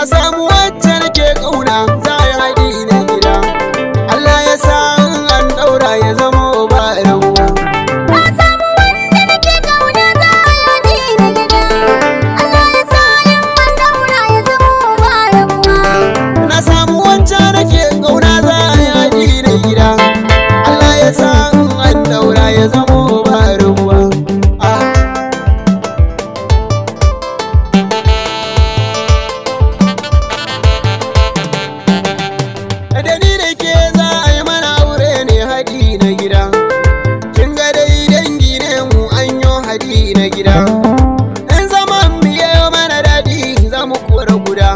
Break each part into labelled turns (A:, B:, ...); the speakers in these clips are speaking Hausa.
A: na samu wacce nake kauna za a yi haɗi na gida. Allah ya sa an ɗaura ya zama ba rabuwa.
B: Na samu wanda nake kauna za a yi haɗi na gida. Allah ya sa an ɗaura ya zama ba rabuwa.
A: Na samu wacce nake kauna za a yi haɗi na gida. Allah ya sa an ɗaura ya zama ba rabuwa. Da ni da ke za a yi mana aure ne haɗi na gida. Kin ga dai dangi ne mu an yi haɗi na gida. In zaman mu ya yi mana daɗi za mu kora guda.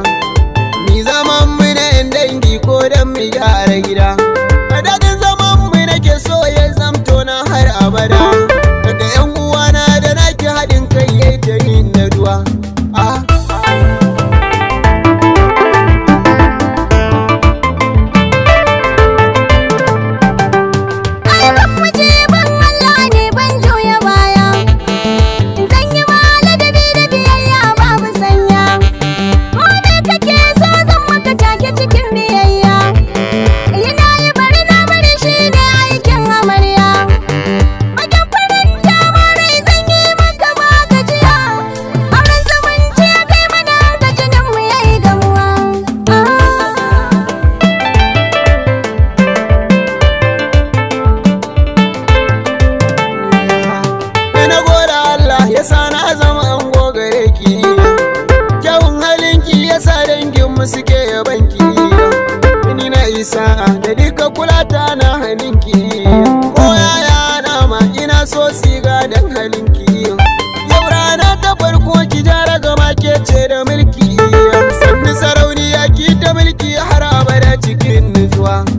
A: Mi zaman mu na yan dangi ko dan mu gyara gida. Daɗin zaman mu nake so ya zamto na har abada. Da yan uwana da nake haɗin kai yayi ta yin naduwa. Yasa na zama ango gare ki, kyawun halinki yasa danginmu suke yabanki. Ni na isa da duka kulata na halinki, ko yaya na ma ina so siga dan halinki. Yau rana ta farko ki jara gama ke ce da mulki, sannu sarauniya ki da mulki har abada cikin nutsuwa.